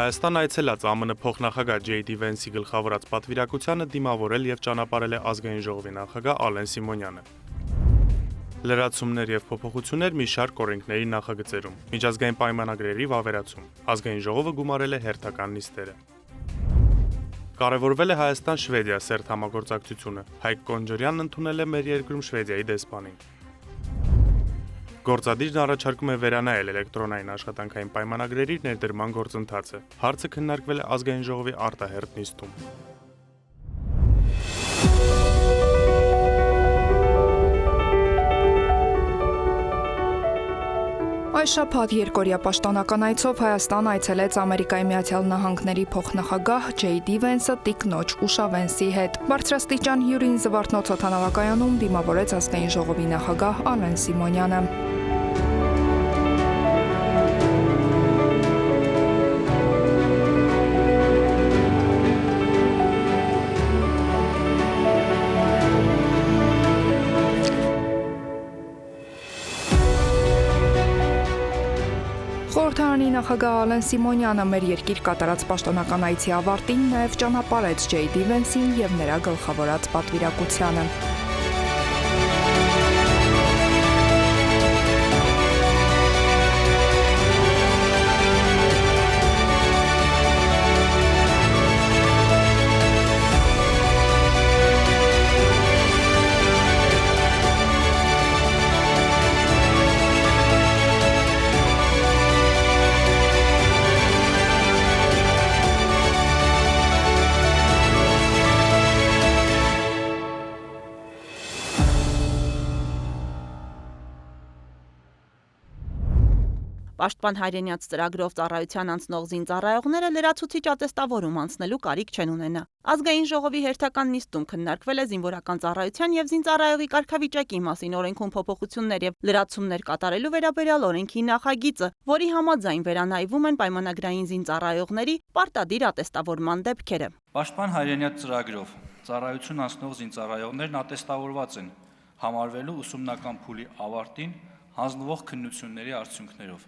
Հայաստան այցելած ԱՄՆ փոխնախագահ J.D. Vance-ի գլխավորած պատվիրակությանը դիմավորել եւ ճանապարհել է ազգային ժողովի նախագահ Ալեն Սիմոնյանը։ Լրացումներ եւ փոփոխություններ մի շարք օրենքների նախագծերում։ Միջազգային պայմանագրերի վավերացում։ Ազգային ժողովը գումարել է հերթական նիստերը։ Կարևորվել է Հայաստան-Շվեդիա սերտ համագործակցությունը։ Հայկ Կոնջորյանն ընդունել է մեր երկրում Շվեդիայի դեսպանին։ Գործադիրն առաջարկում է վերանայել էլեկտրոնային աշխատանքային պայմանագրերի ներդրման գործընթացը։ Հարցը քննարկվել է ազգային ժողովի արտահերթ նիստում։ Այս շաբաթ երկօրյա պաշտոնական այցով Հայաստան այցելեց Ամերիկայի Միացյալ Նահանգների փոխնախագահ J.D. Vance-ը տիկնոջ Ուշա Վենսի հետ։ Բարձրաստիճան հյուրին Զվարթնոց օդանավակայանում դիմավորեց ազգային ժողովի նախագահ Ալեն Սիմոնյանը։ Խորհրդարանի նախագահ Ալեն Սիմոնյանը մեր երկիր կատարած պաշտոնական այցի ավարտին նաև ճանապարհեց J.D. Vance-ին եւ նրա գլխավորած պատվիրակությանը։ Պաշտպան հայրենյաց ծրագրով ծառայության անցնող զինծառայողները լրացուցիչ ատեստավորում անցնելու կարիք չեն ունենա։ Ազգային ժողովի հերթական նիստում քննարկվել է զինվորական ծառայության եւ զինծառայողի կարգավիճակի մասին օրենքում փոփոխություններ եւ լրացումներ կատարելու վերաբերյալ օրենքի նախագիծը, որի համաձայն վերանայվում են պայմանագրային զինծառայողների պարտադիր ատեստավորման դեպքերը։ Պաշտպան հայրենյաց ծրագրով ծառայություն անցնող զինծառայողներն ատեստավորված են համարվելու ուսումնական փուլի ավարտին հանձնվող քննությունների արդյունքներով։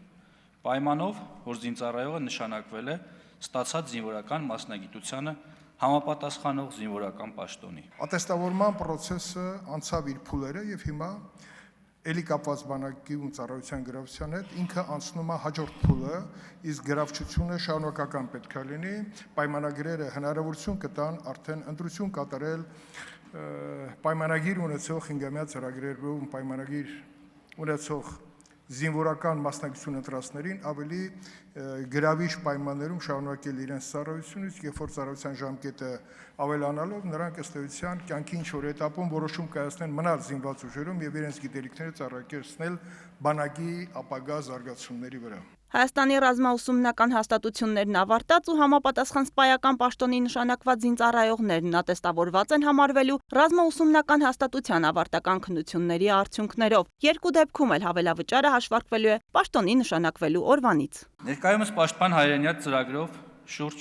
Պայմանով, որ զինծառայողը նշանակվել է ստացած զինվորական մասնագիտությանը համապատասխանող զինվորական պաշտոնի։ Ատեստավորման process-ը անցավ իր փուլերը եւ հիմա էլի կապված բանակի ու ծառայության գրավչության հետ ինքը անցնում է հաջորդ փուլը, իսկ գրավչությունը շարունակական պետք է լինի, պայմանագրերը հնարավորություն կտան արդեն ընտրություն կատարել պայմանագիր ունեցող 5-ամյա ծրագրերում պայմանագիր ունեցող զինվորական մասնակցություն ընտրածներին ավելի գրավիչ պայմաններում շարունակել իրենց ծառայությունը, երբ որ ծառայության ժամկետը ավելանալով նրանք ըստ էության կյանքի ինչ-որ էտապում որոշում կայացնեն մնալ զինված ուժերում եւ իրենց գիտելիքները ծառայեցնել բանակի ապագա զարգացումների վրա։ Հայաստանի ռազմաուսումնական հաստատություններն ավարտած ու համապատասխան սպայական պաշտոնի նշանակված զինծառայողներն ատեստավորված են համարվելու ռազմաուսումնական հաստատության ավարտական քննությունների արդյունքներով։ Երկու դեպքում էլ հավելավճարը հաշվարկվելու է պաշտոնի նշանակվելու օրվանից։ Ներկայումս պաշտպան հայրենյաց ծրագրով շուրջ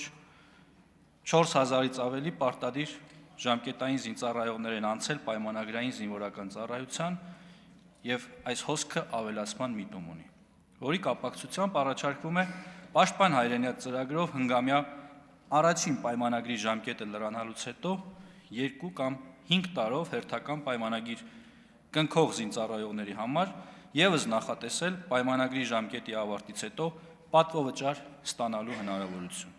4000-ից ավելի պարտադիր ժամկետային զինծառայողներ են անցել պայմանագրային զինվորական ծառայության եւ այս հոսքը ավելացման միտում ունի, որի կապակցությամբ առաջարկվում է պաշտպան հայրենյաց ծրագրով հնգամյա առաջին պայմանագրի ժամկետը լրանալուց հետո 2 կամ 5 տարով հերթական պայմանագիր կնքող զինծառայողների համար եւս նախատեսել պայմանագրի ժամկետի ավարտից հետո պատվովճար ստանալու հնարավորություն։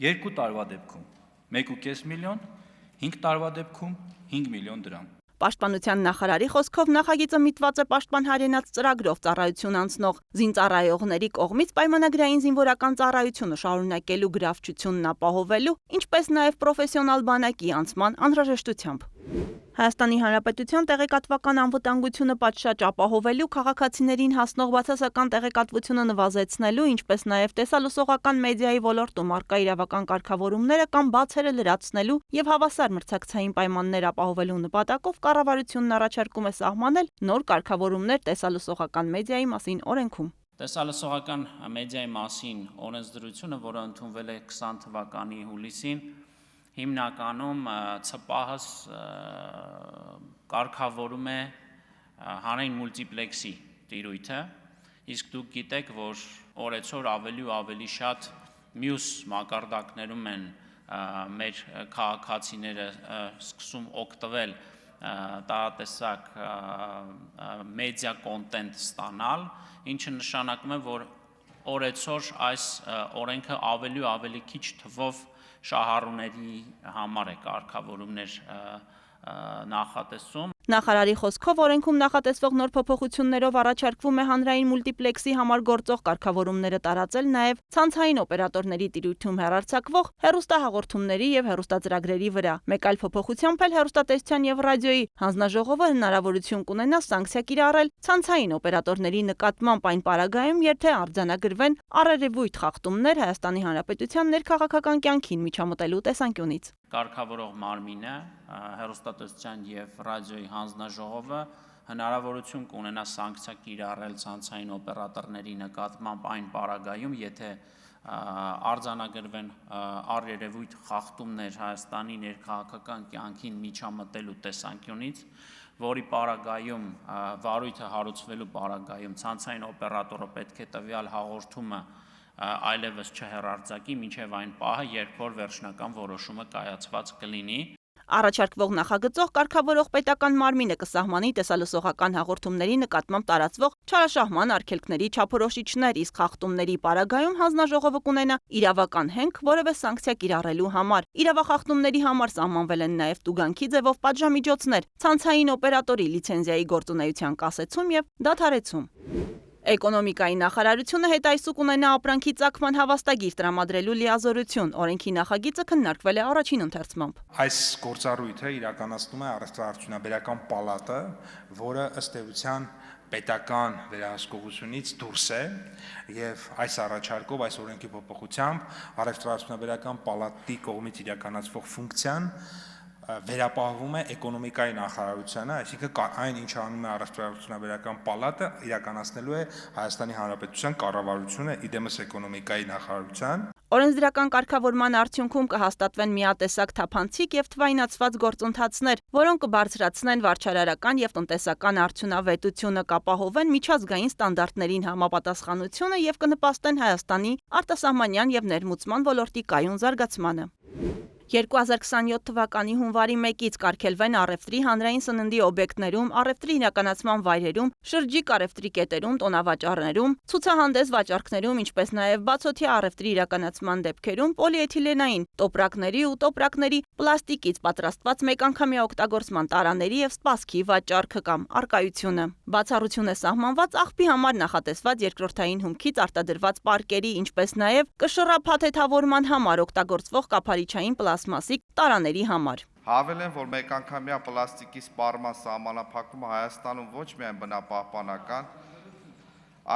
2 տարվա դեպքում 1.5 միլիոն, 5 տարվա դեպքում 5 միլիոն դրամ։ Պաշտպանության նախարարի խոսքով նախագիծը միտված է պաշտպան հայրենյաց ծրագրով ծառայություն անցնող զինծառայողների կողմից պայմանագրային զինվորական ծառայությունը շարունակելու գրավչությունն ապահովելու, ինչպես նաև պրոֆեսիոնալ բանակի անցման անհրաժեշտությամբ։ Հայաստանի Հանրապետության տեղեկատվական անվտանգությունը պատշաճ ապահովելու, քաղաքացիներին հասնող բացասական տեղեկատվությունը նվազեցնելու, ինչպես նաև տեսալուսողական մեդիայի ոլորտում առկա իրավական կարգավորումները կամ բացերը լրացնելու եւ հավասար մրցակցային պայմաններ ապահովելու նպատակով կառավարությունն առաջարկում է սահմանել նոր կարգավորումներ տեսալուսողական մեդիայի մասին օրենքում։ Տեսալուսողական մեդիայի մասին օրենսդրությունը, որը ընդունվել է 20 թվականի հուլիսին, հիմնականում ՑՊՀ կարգավորում է հանրային մուլտիպլեքսի տիրույթը, իսկ դուք գիտեք, որ օրեցօր ավելի ու ավելի շատ մյուս մակարդակներում են մեր քաղաքացիները սկսում օգտվել տարատեսակ մեդիա կոնտենտ ստանալ, ինչը նշանակում է, որ օրեցօր այս օրենքը ավելի ու ավելի քիչ թվով շահառուների համար է կարգավորումներ նախատեսում։ Նախարարի խոսքով օրենքում նախատեսվող նոր փոփոխություններով առաջարկվում է հանրային մուլտիպլեքսի համար գործող կարգավորումները տարածել նաև ցանցային օպերատորների տիրույթում հեռարձակվող հեռուստահաղորդումների եւ հեռուստածրագրերի վրա։ Մեկ այլ փոփոխությամբ էլ հեռուստատեսության եւ ռադիոյի հանձնաժողովը հնարավորություն կունենա սանկցիա կիրառել ցանցային օպերատորների նկատմամբ այն պարագայում, եթե արձանագրվեն առերևույթ խախտումներ Հայաստանի Հանրապետության ներքաղաքական կյանքին միջամտելու տեսանկյունից։ Կարգավորող մարմինը հեռուստատեսության եւ ռադիոյի հանձնաժողովը հնարավորություն կունենա սանկցիա կիրառել ցանցային օպերատորների նկատմամբ այն պարագայում, եթե արձանագրվեն առերևույթ խախտումներ Հայաստանի ներքաղաքական կյանքին միջամտելու տեսանկյունից, որի պարագայում վարույթը հարուցվելու պարագայում ցանցային օպերատորը պետք է տվյալ հաղորդումը այլևս չհեռարձակի մինչև այն պահը, երբ որ վերջնական որոշումը կայացված կլինի։ Առաջարկվող նախագծող կարգավորող պետական մարմինը կսահմանի տեսալսողական հաղորդումների նկատմամբ տարածվող չարաշահման արգելքների չափորոշիչներ, իսկ խախտումների պարագայում հանձնաժողովը կունենա իրավական հենք որևէ սանկցիա կիրառելու համար։ Իրավախախտումների համար սահմանվել են նաև տուգանքի ձևով պատժամիջոցներ, ցանցային օպերատորի լիցենզիայի գործունեության կասեցում եւ դադարեցում։ Էկոնոմիկայի նախարարությունը հետայսու կունենա ապրանքի ծագման հավաստագիր տրամադրելու լիազորություն։ Օրենքի նախագիծը քննարկվել է առաջին ընթերցմամբ։ Այս գործառույթը իրականացնում է առևտրաարդյունաբերական պալատը, որը ըստ էության պետական վերահսկողությունից դուրս է, եւ այս առաջարկով այս օրենքի փոփոխությամբ առևտրաարդյունաբերական պալատի կողմից իրականացվող ֆունկցիան վերապահվում է էկոնոմիկայի նախարարությանը, այսինքն այն ինչ անում է առևտրաարդյունաբերական պալատը, իրականացնելու է Հայաստանի Հանրապետության կառավարությունը իդեմս էկոնոմիկայի նախարարության։ Օրենսդրական կարգավորման արդյունքում կհաստատվեն միատեսակ թափանցիկ եւ թվայնացված գործընթացներ, որոնք կբարձրացնեն վարչարարական եւ տնտեսական արդյունավետությունը, կապահովեն միջազգային ստանդարտներին համապատասխանությունը եւ կնպաստեն Հայաստանի արտասահմանյան եւ ներմուծման ոլորտի կայուն զարգացմանը։ 2027 թվականի հունվարի 1-ից կարգելվեն առևտրի հանրային սննդի օբյեկտներում, առևտրի իրականացման վայրերում, շրջիկ առևտրի կետերում, տոնավաճառներում, ցուցահանդես վաճառքներում, ինչպես նաև բացօթյա առևտրի իրականացման դեպքերում պոլիէթիլենային տոպրակների ու տոպրակների պլաստիկից պատրաստված մեկանգամյա օգտագործման տարաների եւ սպասքի վաճառքը կամ արկայությունը։ Բացառություն է սահմանված աղբի համար նախատեսված երկրորդային հումքից արտադրված պարկերի, ինչպես նաև կշռափաթեթավորման համար օգտագործվող կափարիչային պլաստմասիկ տարաների համար։ Հավելեն, որ մեկանգամյա պլաստիկի սպառման սահմանափակումը Հայաստանում ոչ միայն բնապահպանական,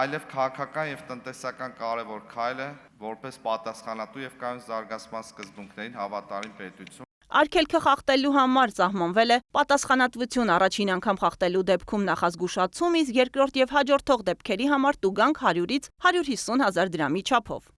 այլև քաղաքական եւ տնտեսական կարևոր քայլ է, որպես պատասխանատու եւ կայուն զարգացման սկզբունքներին հավատարիմ պետություն։ Արգելքը խախտելու համար սահմանվել է պատասխանատվություն առաջին անգամ խախտելու դեպքում նախազգուշացում, իսկ երկրորդ եւ հաջորդող դեպքերի համար տուգանք 100-ից 150 հազար դրամի չափով։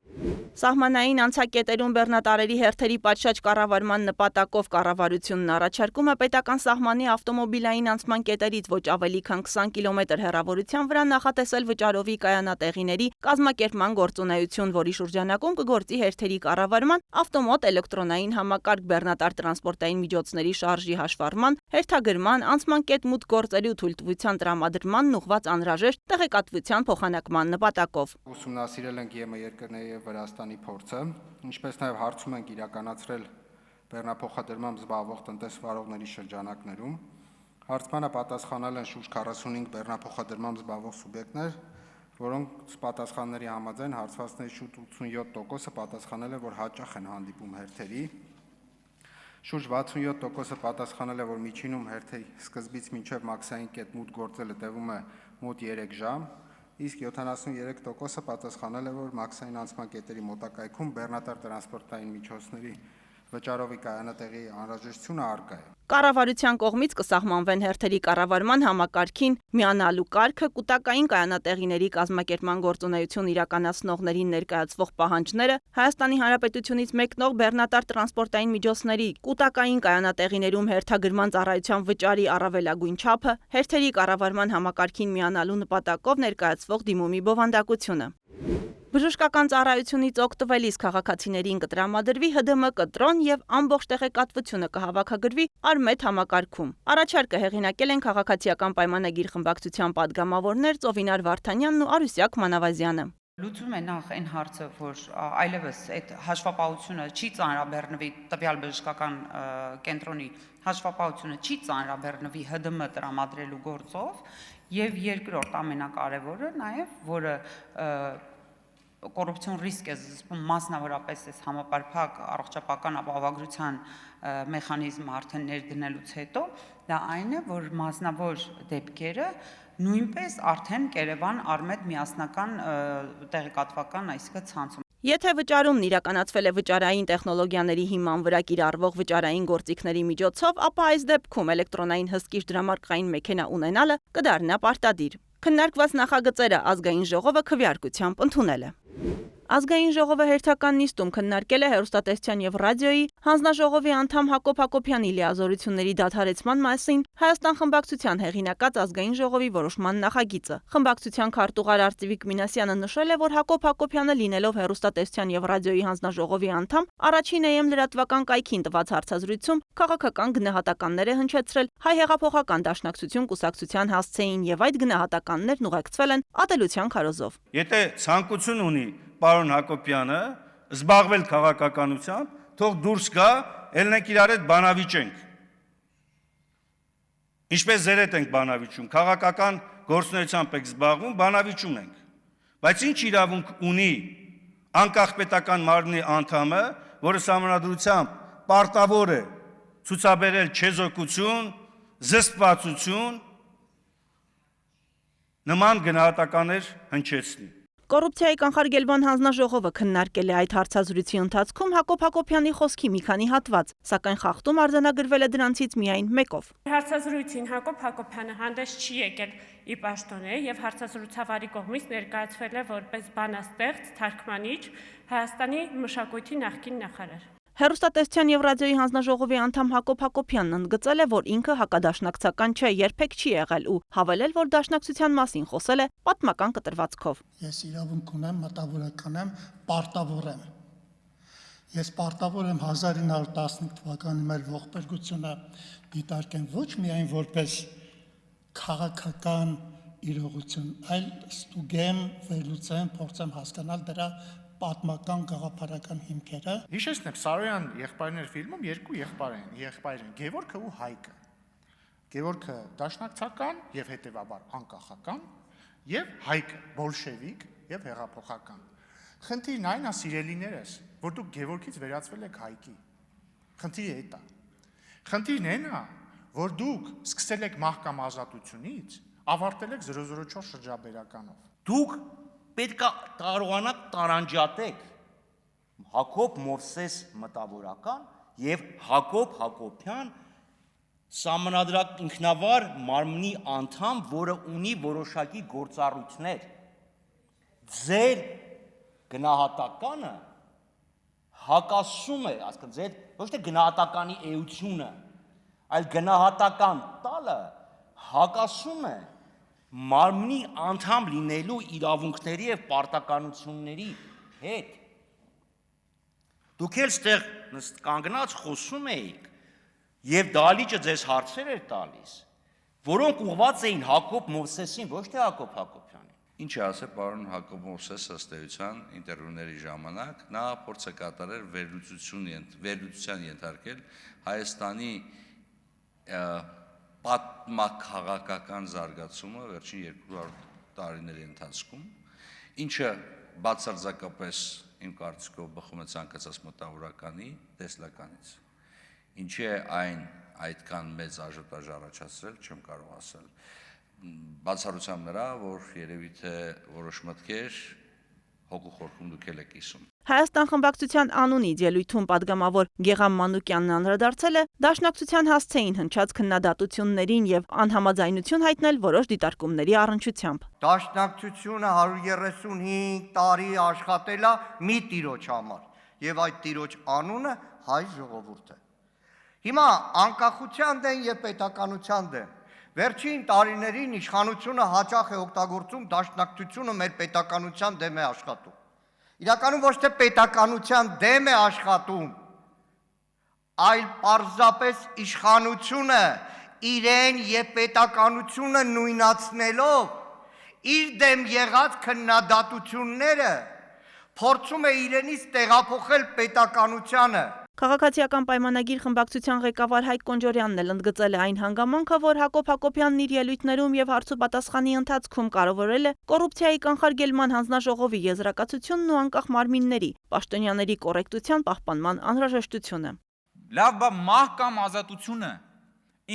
Սահմանային անցակետերում բեռնատարերի հերթերի պատշաճ կառավարման նպատակով կառավարությունն առաջարկում է պետական սահմանի ավտոմոբիլային անցման կետերից ոչ ավելի քան 20 կիլոմետր հեռավորության վրա նախատեսել վճարովի կայանատեղիների կազմակերպման գործունեություն, որի շրջանակում կգործի հերթերի կառավարման, ավտոմոտ էլեկտրոնային համակարգ բեռնատար տրանսպորտային միջոցների շարժի հաշվառման, հերթագրման, անցման կետ մուտք գործելու թույլտվության տրամադրմանն ուղղված անհրաժեշտ տեղեկատվության փոխանակման նպատակով։ Ուսումնասիրել ենք ԵՄ երկրների եւ Վրաստանի փորձը, ինչպես նաև հարցում ենք իրականացրել բեռնափոխադրմամբ զբաղվող տնտեսվարողների շրջանակներում։ Հարցմանը պատասխանել են շուրջ 45 բեռնափոխադրմամբ զբաղվող սուբյեկտներ, որոնց պատասխանների համաձայն հարցվածների շուրջ 87%-ը պատասխանել է, որ հաճախ են հանդիպում հերթերի։ Շուրջ 67%-ը պատասխանել է, որ միջինում հերթի սկզբից մինչև մաքսային կետ մուտք գործելը տևում է մոտ 3 ժամ, իսկ 73%-ը պատասխանել է, որ մաքսային անցման կետերի մոտակայքում բեռնատար տրանսպորտային միջոցների վճարովի կայանատեղի անհրաժեշտությունը առկա է։ Կառավարության կողմից կսահմանվեն հերթերի կառավարման համակարգին միանալու կարգը, կուտակային կայանատեղիների կազմակերպման գործունեություն իրականացնողներին ներկայացվող պահանջները, Հայաստանի Հանրապետությունից մեկնող բեռնատար տրանսպորտային միջոցների կուտակային կայանատեղիներում հերթագրման ծառայության վճարի առավելագույն չափը, հերթերի կառավարման համակարգին միանալու նպատակով ներկայացվող դիմումի բովանդակությունը։ Բժշկական ծառայությունից օգտվելիս քաղաքացիներին կտրամադրվի ՀԴՄ կտրոն եւ ամբողջ տեղեկատվությունը կհավաքագրվի Արմետ համակարգում։ Առաջարկը հեղինակել են քաղաքացիական պայմանագիր խմբակցության падգամավորներ Ծովինար Վարդանյանն ու Արուսյակ Մանավազյանը։ Լուծում է նախ այն հարցը, որ այլևս այդ հաշվապահությունը չի ծանրաբեռնվի տվյալ բժշկական կենտրոնի հաշվապահությունը չի ծանրաբեռնվի ՀԴՄ տրամադրելու գործով եւ երկրորդ ամենակարևորը նաեւ որը կոռուպցիոն ռիսկ է զսպում մասնավորապես այս համապարփակ առողջապահական ապահովագրության մեխանիզմը արդեն ներդնելուց հետո դա այն է որ մասնավոր դեպքերը նույնպես արդեն Կերևան Արմետ միասնական տեղեկատվական այսինքն ցանցում Եթե վճարումն իրականացվել է վճարային տեխնոլոգիաների հիման վրա կիրառվող վճարային գործիքների միջոցով, ապա այս դեպքում էլեկտրոնային հսկիչ դրամարկղային մեքենա ունենալը կդառնա պարտադիր։ Քննարկված նախագծերը ազգային ժողովը քվեարկությամբ ընդունել է։ Ազգային ժողովը հերթական նիստում քննարկել է հեռուստատեսության եւ ռադիոյի հանձնաժողովի անդամ Հակոբ Հակոբյանի լիազորությունների դադարեցման մասին Հայաստան խմբակցության հեղինակած ազգային ժողովի որոշման նախագիծը։ Խմբակցության քարտուղար Արծիվիկ Մինասյանը նշել է, որ Հակոբ Հակոբյանը լինելով հեռուստատեսության եւ ռադիոյի հանձնաժողովի անդամ, առաջին AM լրատվական կայքին տված հարցազրույցում քաղաքական գնահատականներ է հնչեցրել Հայ հեղափոխական դաշնակցություն կուսակցության հասցեին եւ այդ գնահատականներն ուղեկցվել են ատելության քարոզով։ Եթե ցանկություն ունի պարոն Հակոբյանը զբաղվել քաղաքականությամբ, թող դուրս գա, ելնենք իրար հետ բանավիճենք։ Ինչպես ձեր հետ ենք բանավիճում, քաղաքական գործունեությամբ եք զբաղվում, բանավիճում ենք։ Բայց ինչ իրավունք ունի անկախ պետական մարմնի անդամը, որը սահմանադրությամբ պարտավոր է ցուցաբերել չեզոքություն, զսպվածություն, նման գնահատականներ հնչեցնի։ Կոռուպցիայի կանխարգելման հանձնաժողովը քննարկել է այդ հարցազրույցի ընթացքում Հակոբ Հակոբյանի խոսքի մի քանի հատված, սակայն խախտում արձանագրվել է դրանցից միայն մեկով։ Հարցազրույցին Հակոբ Հակոբյանը հանդես չի եկել ի պաշտոնե եւ հարցազրույցավարի կողմից ներկայացվել է որպես բանաստեղծ, թարգմանիչ, Հայաստանի մշակույթի նախկին նախարար։ Հեռուստատեսության եւ ռադիոյի հանձնաժողովի անդամ Հակոբ Հակոբյանն ընդգծել է, որ ինքը հակադաշնակցական չէ, երբեք չի եղել ու հավելել, որ դաշնակցության մասին խոսել է պատմական կտրվածքով։ Ես իրավունք ունեմ, մտավորական եմ, պարտավոր եմ։ Ես պարտավոր եմ 1915 թվականի մեր ողբերգությունը դիտարկեմ ոչ միայն որպես քաղաքական իրողություն, այլ ստուգեմ, վերլուծեմ, փորձեմ հասկանալ դրա պատմական գաղափարական հիմքերը։ Հիշեցնեմ Սարոյան եղբայրներ ֆիլմում երկու եղբայր են Գևորգը ու Հայկը։ Գևորգը դաշնակցական եւ հետեւաբար անկախական եւ Հայկը բոլշևիկ եւ հեղափոխական։ Խնդիրն այն է սիրելիներս, որ դուք Գևորգից վերածվել եք Հայկի։ Խնդիրը այդ է։ Խնդիրն այն է, որ դուք սկսել եք մահկամ ազատությունից, ավարտել եք 004 շրջաբերականով։ Դուք պետք է կարողանաք տարանջատեք Հակոբ Մովսես մտավորական եւ Հակոբ Հակոբյան սահմանադրակ ինքնավար մարմնի անդամ, որը ունի որոշակի գործառույթներ։ Ձեր գնահատականը հակասում է, ասկան ձեր ոչ թե գնահատականի էությունը, այլ գնահատական տալը հակասում է մարմնի անդամ լինելու իրավունքների եւ պարտականությունների հետ։ Դուք էլ ստեղ կանգնած խոսում էիք եւ դալիճը ձեզ հարցեր էր տալիս, որոնք ուղղված էին Հակոբ Մովսեսին, ոչ թե Հակոբ Հակոբյանին։ Ինչ է ասել պարոն Հակոբ Մովսեսը ըստ էության ինտերվյուների ժամանակ, նա փորձ է կատարել վերլուծության ենթարկել Հայաստանի պատմաքաղաքական զարգացումը վերջին 200 տարիների ընթացքում, ինչը բացարձակապես իմ կարծիքով բխում է ցանկացած մտավորականի տեսլականից։ Ինչի է այն այդքան մեծ աժիոտաժ առաջացրել, չեմ կարող ասել։ Բացառությամբ նրա, որ երևի թե որոշ մտքեր հոգու խորքում դուք եք կիսում։ Հայաստան խմբակցության անունից ելույթում падգամավոր Գեգամ Մանուկյանն անդրադարձել է դաշնակցության հասցեին հնչած քննադատություններին եւ անհամաձայնություն հայտնել որոշ դիտարկումների առնչությամբ։ Դաշնակցությունը 135 տարի աշխատել է մի տիրոջ համար եւ այդ տիրոջ անունը հայ ժողովուրդ է։ Հիմա անկախության դեմ եւ պետականության դեմ վերջին տարիներին իշխանությունը հաճախ է օգտագործում դաշնակցությունը մեր պետականության դեմ է աշխատում։ իրականում ոչ թե պետականության դեմ է աշխատում, այլ պարզապես իշխանությունը իրեն եւ պետականությունը նույնացնելով իր դեմ եղած քննադատությունները փորձում է իրենից տեղափոխել պետականությանը։ Քաղաքացիական պայմանագիր խմբակցության ղեկավար Հայկ Կոնջորյանն էլ ընդգծել է այն հանգամանքը, որ Հակոբ Հակոբյանն իր ելույթներում եւ հարցուպատասխանի ընթացքում կարևորել է կոռուպցիայի կանխարգելման հանձնաժողովի եզրակացությունն ու անկախ մարմինների, պաշտոնյաների կոռեկտության պահպանման անհրաժեշտությունը։ Լավ, բա մահ կամ ազատությունը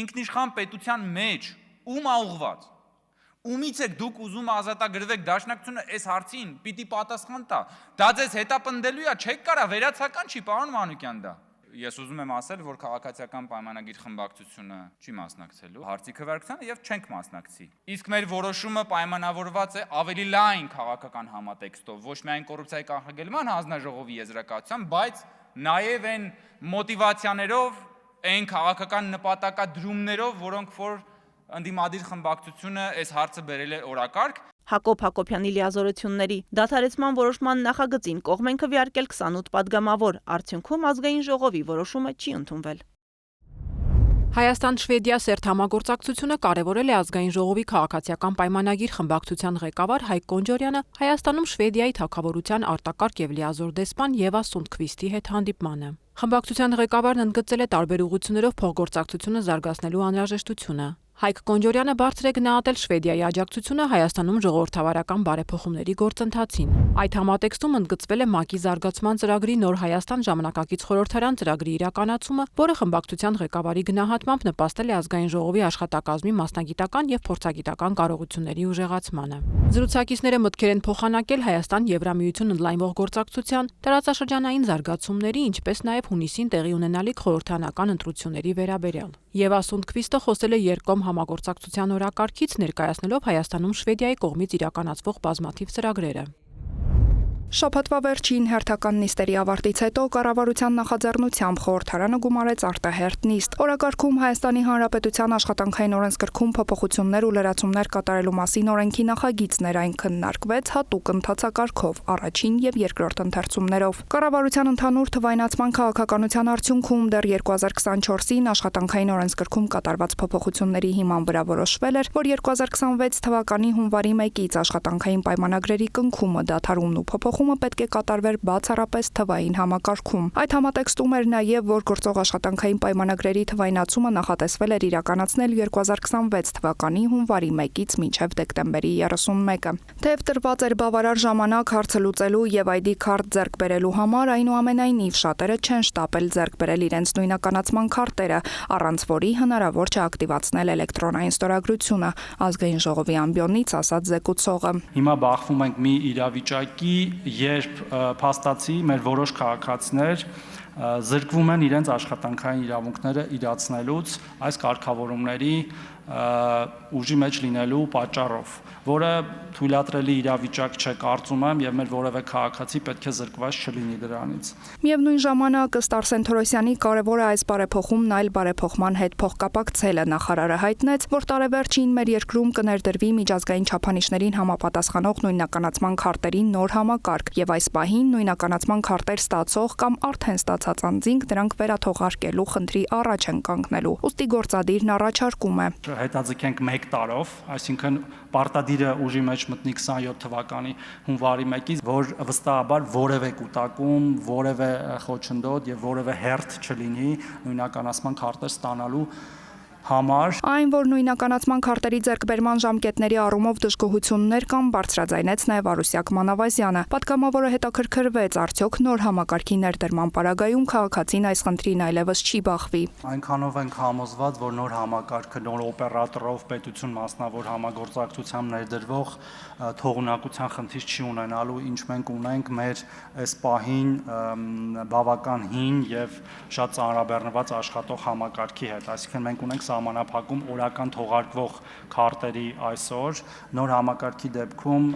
ինքնիշխան պետության մեջ ում աղված։ Ումից եք դուք ուզում ազատագրվեք, դաշնակցությունը այս հարցին պիտի պատասխան տա։ Դա ձեզ հետապնդելու է, չեք կարա, վերացական չի, պարոն Մանուկյան դա։ Ես ուզում եմ ասել, որ քաղաքացիական պայմանագիր խմբակցությունը չի մասնակցելու հարցի քվեարկությանը եւ չենք մասնակցի։ Իսկ մեր որոշումը պայմանավորված է ավելի լայն քաղաքական համատեքստով, ոչ միայն կոռուպցիայի կանխարգելման հանձնաժողովի եզրակացությամբ, բայց նաեւ այն մոտիվացիաներով, այն քաղաքական նպատակադրումներով, որոնք որ ընդդիմադիր խմբակցությունը այս հարցը բերել է օրակարգ։ Հակոբ Հակոբյանի լիազորությունների դադարեցման որոշման նախագծին կողմ են քվեարկել 28 падգամավոր, արդյունքում ազգային ժողովի որոշումը չի ընդունվել։ Հայաստան-Շվեդիա սերտ համագործակցությունը կարևորել է ազգային ժողովի քաղաքացիական պայմանագիր խմբակցության ղեկավար Հայկ Կոնջորյանը Հայաստանում Շվեդիայի թագավորության արտակարգ եւ լիազոր դեսպան Եվա Սունդքվիստի հետ հանդիպմանը։ Խմբակցության ղեկավարն ընդգծել է տարբեր ուղղություններով փոխգործակցությունը զարգացնելու անհրաժեշտությունը։ Հայկ Կոնջորյանը բարձր է գնահատել Շվեդիայի աջակցությունը Հայաստանում ժողովրդավարական բարեփոխումների գործընթացին։ Այդ համատեքստում ընդգծվել է ՄԱԿ-ի զարգացման ծրագրի Նոր Հայաստան ժամանակակից խորհրդարան ծրագրի իրականացումը, որը խմբակցության ղեկավարի գնահատմամբ նպաստել է ազգային ժողովի աշխատակազմի մասնագիտական եւ փորձագիտական կարողությունների ուժեղացմանը։ Զրուցակիցները մտքեր են փոխանակել Հայաստան-Եվրամիություն ընդլայնվող գործակցության, տարածաշրջանային զարգացումների, ինչպես նաեւ հունիսին տեղի ունենալիք խորհրդարանական ընտրությունների վերաբերյալ։ Եվա Սունդքվիստը խոսել է երկկողմ համագործակցության օրակարգից, ներկայացնելով Հայաստանում Շվեդիայի կողմից իրականացվող բազմաթիվ ծրագրերը։ Շաբաթվա վերջին հերթական նիստերի ավարտից հետո կառավարության նախաձեռնությամբ խորհրդարանը գումարեց արտահերթ նիստ։ Օրակարգում Հայաստանի Հանրապետության աշխատանքային օրենսգրքում փոփոխություններ ու լրացումներ կատարելու մասին օրենքի նախագիծներ այն քննարկվեց հատուկ ընթացակարգով, առաջին եւ երկրորդ ընթերցումներով։ Կառավարության ընդհանուր թվայնացման քաղաքականության արդյունքում դեռ 2024-ին աշխատանքային օրենսգրքում կատարված փոփոխությունների հիման վրա որոշվել էր, որ 2026 թվականի հունվարի 1-ից աշխատանքային պայմանագրերի կնքումը, դադարումն ու փոփոխումը պետք է կատարվեր բացառապես թվային համակարգում։ Այդ համատեքստում էր նաև, որ գործող աշխատանքային պայմանագրերի թվայնացումը նախատեսվել էր իրականացնել 2026 թվականի հունվարի 1-ից մինչև դեկտեմբերի 31-ը։ Թեև տրված էր բավարար ժամանակ հարցը լուծելու եւ ID քարտ ձեռք բերելու համար, այնուամենայնիվ շատերը չեն շտապել ձեռք բերել իրենց նույնականացման քարտերը, առանց որի հնարավոր չէ ակտիվացնել էլեկտրոնային ստորագրությունը, ազգային ժողովի ամբիոնից ասաց զեկուցողը։ Հիմա բախվում ենք մի իրավիճակի, երբ փաստացի մեր որոշ քաղաքացիներ զրկվում են իրենց աշխատանքային իրավունքները իրացնելուց այս կարգավորումների ուժի մեջ լինելու պատճառով, որը թույլատրելի իրավիճակ չէ կարծում եմ եւ մեր որևէ քաղաքացի պետք է զրկված չլինի դրանից։ Միևնույն ժամանակ ըստ Արսեն Թորոսյանի կարևոր է այս բարեփոխումն այլ բարեփոխման հետ փոխկապակցելը։ Նախարարը հայտնեց, որ տարեվերջին մեր երկրում կներդրվի միջազգային չափանիշներին համապատասխանող նույնականացման քարտերի նոր համակարգ եւ այս պահին նույնականացման քարտեր ստացող կամ արդեն ստացած անձինք դրանք վերաթողարկելու խնդրի առաջ են կանգնելու։ Ուստի գործադիրն առաջարկում է հետաձգենք 1 տարով, այսինքն պարտադիրը ուժի մեջ մտնի 27 թվականի հունվարի 1-ից, որ վստահաբար որևէ կուտակում, որևէ խոչընդոտ եւ որևէ հերթ չլինի նույնականացման քարտեր ստանալու համար։ Այն, որ նույնականացման քարտերի ձեռքբերման ժամկետների առումով դժգոհություններ կան, բարձրաձայնեց նաև Արուսյակ Մանավազյանը։ Պատգամավորը հետաքրքրվեց, արդյոք նոր համակարգի ներդրման պարագայում քաղաքացին այս խնդրին այլևս չի բախվի։ Այնքանով ենք համոզված, որ նոր համակարգը նոր օպերատորով պետություն մասնավոր համագործակցությամբ ներդրվող թողունակության խնդիր չի ունենալու, ինչ մենք ունենք մեր այս պահին բավական հին եւ շատ ծանրաբեռնված աշխատող համակարգի հետ։ Այսինքն մենք ունենք սահմանափակում օրական թողարկվող քարտերի այսօր, նոր համակարգի դեպքում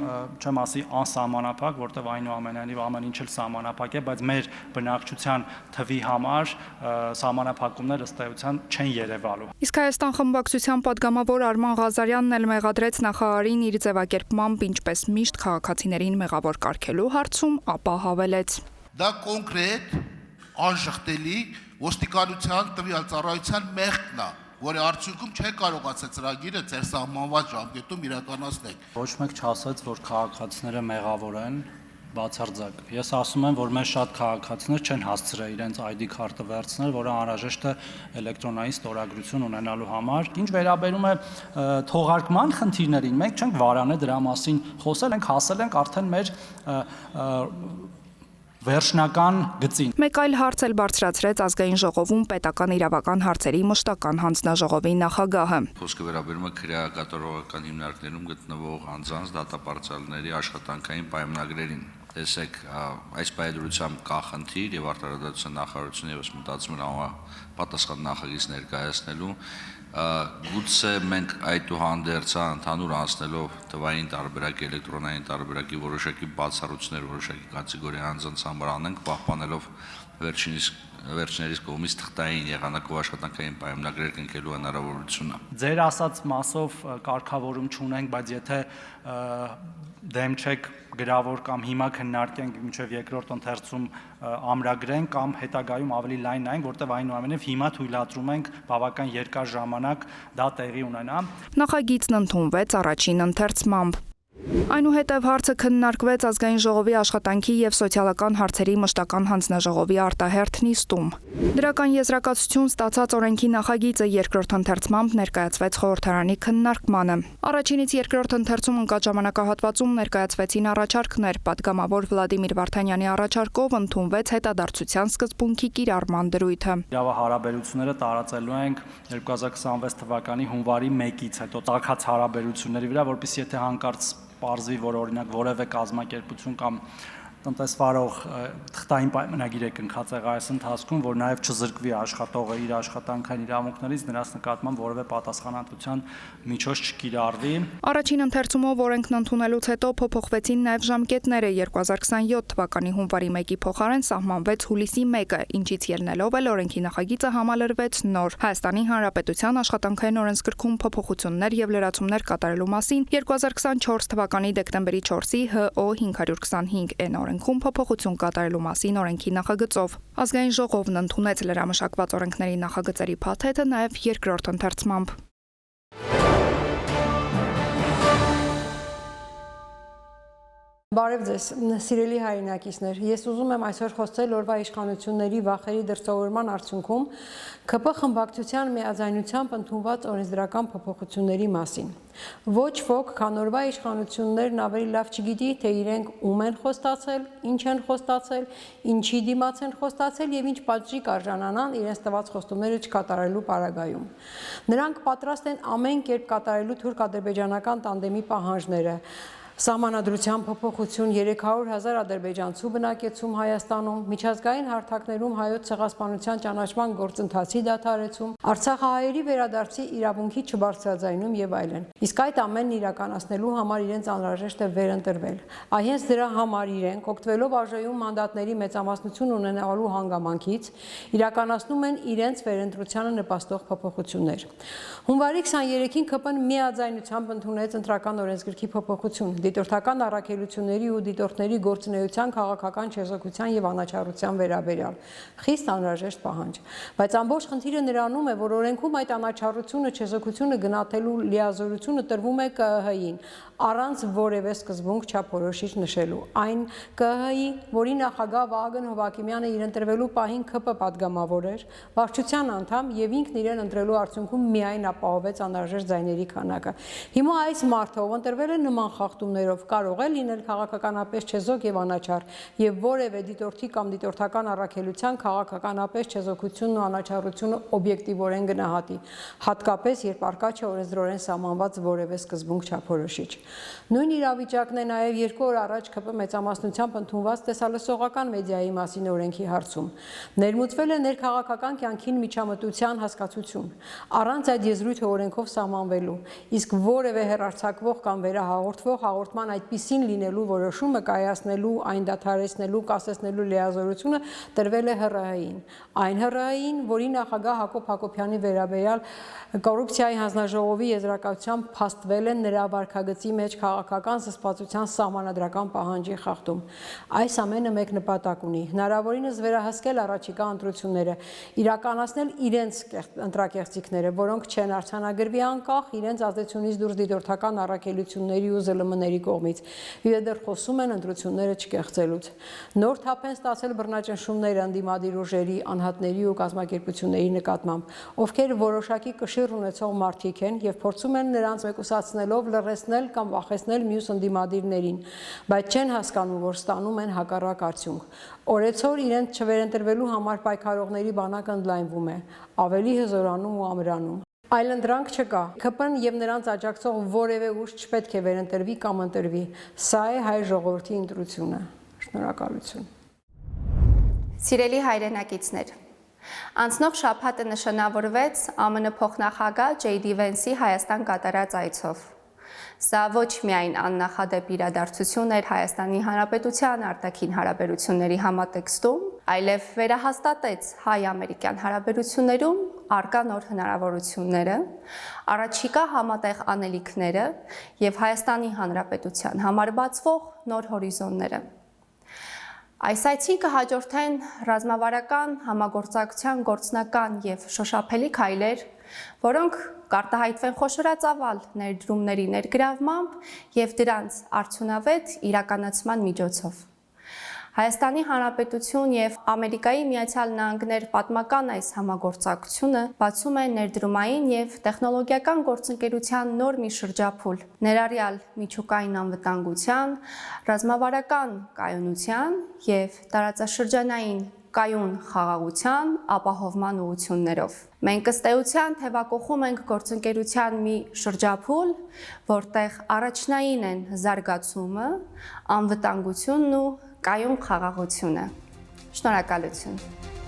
չեմ ասի անսահմանափակ, որտեղ այնուամենայնիվ ամեն ինչ էլ սահմանափակ է, բայց մեր բնակչության թվի համար սահմանափակումներ ըստ էության չեն երևալու։ Իսկ Հայաստան խմբակցության падգամավոր Արման Ղազարյանն էլ մեղադրեց նախարարին իր ձևակերպմամբ ինչպես միշտ քաղաքացիներին մեղավոր կարգելու հարցում, ապա հավելեց. Դա կոնկրետ անշղթելի ոստիկանության տվյալ ծառայության մեղքն է, որի արդյունքում չէ կարողացել ծրագիրը ձեր սահմանված ժամկետում իրականացնել։ Ոչ մեկ չասաց, որ քաղաքացիները մեղավոր են, բացարձակ։ Ես ասում եմ, որ մեր շատ քաղաքացիներ չեն հասցրել իրենց ID քարտը վերցնել, որը անհրաժեշտ է էլեկտրոնային ստորագրություն ունենալու համար։ Ինչ վերաբերում է թողարկման խնդիրներին, մենք չենք վարանել դրա մասին խոսել, ենք հասել ենք արդեն մեր վերջնական գծին։ Մեկ այլ հարց էլ բարձրացրեց ազգային ժողովում պետական իրավական հարցերի մշտական հանձնաժողովի նախագահը։ Խոսքը վերաբերում է քրեակատարողական հիմնարկներում գտնվող անձանց դատապարտյալների աշխատանքային պայմանագրերին։ Տեսեք, այս պայմանագրությամբ կա խնդիր եւ արտարադատության նախարարությունը եւս մտածում է համապատասխան նախագիծ ներկայացնելու։ Գուցե մենք այդուհանդերձ ընդհանուր անցնելով թվային տարբերակի, էլեկտրոնային տարբերակի որոշակի բացառություններ, որոշակի կատեգորիա անձանց համար անենք, պահպանելով վերջիններիս կողմից թղթային եղանակով աշխատանքային պայմանագրեր կնքելու հնարավորությունը։ Ձեր ասած մասով կարգավորում չունենք, բայց եթե դեմ չեք գրավոր կամ հիմա քննարկենք մինչև երկրորդ ընթերցում ամրագրենք կամ հետագայում ավելի լայն նայենք, որտեղ այնուամենայնիվ հիմա թույլատրում ենք բավական երկար ժամանակ դա տեղի ունենա։ Նախագիծն ընդունվեց առաջին ընթերցմամբ։ Այնուհետև հարցը քննարկվեց ազգային ժողովի աշխատանքի եւ սոցիալական հարցերի մշտական հանձնաժողովի արտահերթ նիստում։ Դրական եզրակացություն ստացած օրենքի նախագիծը երկրորդ ընթերցմամբ ներկայացվեց խորհրդարանի քննարկմանը։ Առաջինից երկրորդ ընթերցում ընկած ժամանակահատվածում ներկայացվեցին առաջարկներ, падգամավոր Վլադիմիր Վարդանյանի առաջարկով ընդունվեց հետադարձության սկզբունքի կիրառման դրույթը։ Իրավահարաբերությունները տարածելու ենք 2026 թվականի հունվարի 1-ից հետո տաքած հարաբերությունների վրա, որպեսզի եթե հանկարծ պարզվի, որ օրինակ որևէ կազմակերպություն կամ տնտեսվարող թղթային պայմանագիր է կնքած եղել այս ընթացքում, որ նաև չզրկվի աշխատողը իր աշխատանքային իրավունքներից, նրանց նկատմամբ որևէ պատասխանատվության միջոց չկիրառվի։ Առաջին ընթերցումով օրենքն ընդունելուց հետո փոփոխվեցին նաև ժամկետները 2027 թվականի հունվարի 1-ի փոխարեն սահմանվեց հուլիսի 1-ը, ինչից ելնելով էլ օրենքի նախագիծը համալրվեց նոր Հայաստանի Հանրապետության աշխատանքային օրենսգրքում փոփոխություններ եւ լրացումներ կատարելու մասին 2024 թվականի դեկտեմբերի 4-ի ՀՕ 525N օրենքում փոփոխություն կատարելու մասին օրենքի նախագծով։ Ազգային ժողովն ընդունեց լրամշակված օրենքների նախագծերի փաթեթը նաև երկրորդ ընթերցմամբ։ Բարև ձեզ, սիրելի հայրենակիցներ, ես ուզում եմ այսօր խոսել օրվա իշխանությունների վախերի դրսևորման արդյունքում ՔՊ խմբակցության միաձայնությամբ ընդունված օրենսդրական փոփոխությունների մասին։ Ոչ ոք, քան օրվա իշխանություններն ավելի լավ չգիտի, թե իրենք ում են խոստացել, ինչ են խոստացել, ինչի դիմաց են խոստացել եւ ինչ պատժի կարժանանան իրենց տված խոստումները չկատարելու պարագայում։ Նրանք պատրաստ են ամեն կերպ կատարելու թուրք-ադրբեջանական տանդեմի պահանջները։ Սահմանադրության փոփոխություն 300,000 ադրբեջանցու բնակեցում Հայաստանում, միջազգային հարթակներում հայոց ցեղասպանության ճանաչման գործընթացի դադարեցում, Արցախահայերի վերադարձի իրավունքի չբարձրաձայնում եւ այլն։ Իսկ այդ ամենն իրականացնելու համար իրենց անհրաժեշտ է վերընտրվել։ Այհենց դրա համար իրենք, օգտվելով արժեյուն մանդատների մեծամասնություն ունենալու հանգամանքից, իրականացնում են իրենց վերընտրությանը նպաստող փոփոխություններ։ Հունվարի 23-ին ԿՊ-ն միաձայնությամբ ընդունեց ընտրական օրենսգրքի փոփոխություն։ Դիտորդական առաքելությունների ու դիտորդների գործունեության քաղաքական չեզոքության եւ անաչառության վերաբերյալ խիստ անհրաժեշտ պահանջ, բայց ամբողջ խնդիրը նրանում է, որ օրենքում այդ անաչառությունը, չեզոքությունը գնահատելու լիազորությունը տրվում է ԿԸՀ-ին առանց որևէ սկզբունք չափորոշիչ նշելու։ Այն ԿԸՀ-ի, որի նախագահ Վահագն Հովհակիմյանը իր ընտրվելու պահին ԿՊ падգամավոր էր, վարչության անդամ եւ ինքն իրեն ընտրելու արդյունքում միայն ապահովեց անհրաժեշտ ձայների քանակը։ Հիմա այս մարդը, ով ընտրվել է նման խախտում որոնումներով կարող է լինել քաղաքականապես չեզոք եւ անաչառ, եւ որևէ դիտորդի կամ դիտորդական առաքելության քաղաքականապես չեզոքությունն ու անաչառությունը օբյեկտիվորեն գնահատի, հատկապես երբ արկա չէ օրենսդրորեն սահմանված որևէ սկզբունք չափորոշիչ։ Նույն իրավիճակն է նաեւ 2 օր առաջ ԿՊ մեծամասնությամբ ընդունված տեսալսողական մեդիայի մասին օրենքի հարցում։ Ներմուծվել է ներքաղաքական կյանքին միջամտության հասկացություն, առանց այդ եզրույթը օրենքով սահմանվելու, իսկ որևէ հեռարձակվող կամ վերահաղորդվող հաղորդման այդպիսին լինելու որոշումը կայացնելու, այն դադարեցնելու, կասեցնելու լիազորությունը տրվել է ՀՌՀ-ին, այն ՀՌՀ-ին, որի նախագահ Հակոբ Հակոբյանի վերաբերյալ կոռուպցիայի հանձնաժողովի եզրակացությամբ փաստվել են նրա վարքագծի մեջ քաղաքական զսպվածության սահմանադրական պահանջի խախտում։ Այս ամենը մեկ նպատակ ունի՝ հնարավորինս վերահսկել առաջիկա ընտրությունները, իրականացնել իրենց ընտրակեղծիքները, որոնք չեն արձանագրվի անկախ իրենց ազդեցությունից դուրս դիտորդական առաքելությունների ու ԶԼՄ-ների կողմից, եւ դեռ խոսում են ընտրությունները չկեղծելուց։ Նոր թափ են ստացել բռնաճնշումները ընդդիմադիր ուժերի, անհատների ու կազմակերպությունների նկատմամբ, ովքեր որոշակի կշիռ ունեցող մարդիկ են եւ փորձում են նրանց մեկուսացնելով լռեցնել կամ վախեցնել մյուս ընդդիմադիրներին, բայց չեն հասկանում, որ ստանում են հակառակ արդյունք։ Օրեցօր իրենց չվերընտրվելու համար պայքարողների բանակը ընդլայնվում է, ավելի հզորանում ու ամրանում։ Այլընտրանք չկա։ ԿՊ-ն եւ նրանց աջակցող որևէ ուժ չպետք է վերընտրվի կամ ընտրվի։ Սա է հայ ժողովրդի ընտրությունը։ Շնորհակալություն։ Սիրելի հայրենակիցներ, անցնող շաբաթը նշանավորվեց ԱՄՆ փոխնախագահ Ջեյ Վենսի Հայաստան կատարած այցով։ Սա ոչ միայն աննախադեպ իրադարձություն էր Հայաստանի Հանրապետության արտաքին հարաբերությունների համատեքստում, այլև վերահաստատեց հայ-ամերիկյան հարաբերություններում առկա նոր հնարավորությունները, առաջիկա համատեղ անելիքները եւ Հայաստանի Հանրապետության համար բացվող նոր հորիզոնները։ Այս այցին կհաջորդեն ռազմավարական համագործակցության գործնական եւ շոշափելի քայլեր, որոնք կարտահայտվեն խոշորածավալ ներդրումների ներգրավմամբ եւ դրանց արդյունավետ իրականացման միջոցով։ Հայաստանի Հանրապետություն եւ Ամերիկայի Միացյալ Նահանգներ պատմական այս համագործակցությունը բացում է ներդրումային եւ տեխնոլոգիական գործընկերության նոր մի շրջափուլ, ներառյալ միջուկային անվտանգության, ռազմավարական կայունության եւ տարածաշրջանային կայուն խաղաղության ապահովման ուղղություններով։ Մենք ըստ էության թևակողում ենք գործընկերության մի շրջափուլ, որտեղ առաջնային են զարգացումը, անվտանգությունն ու կայուն խաղաղությունը։ Շնորհակալություն։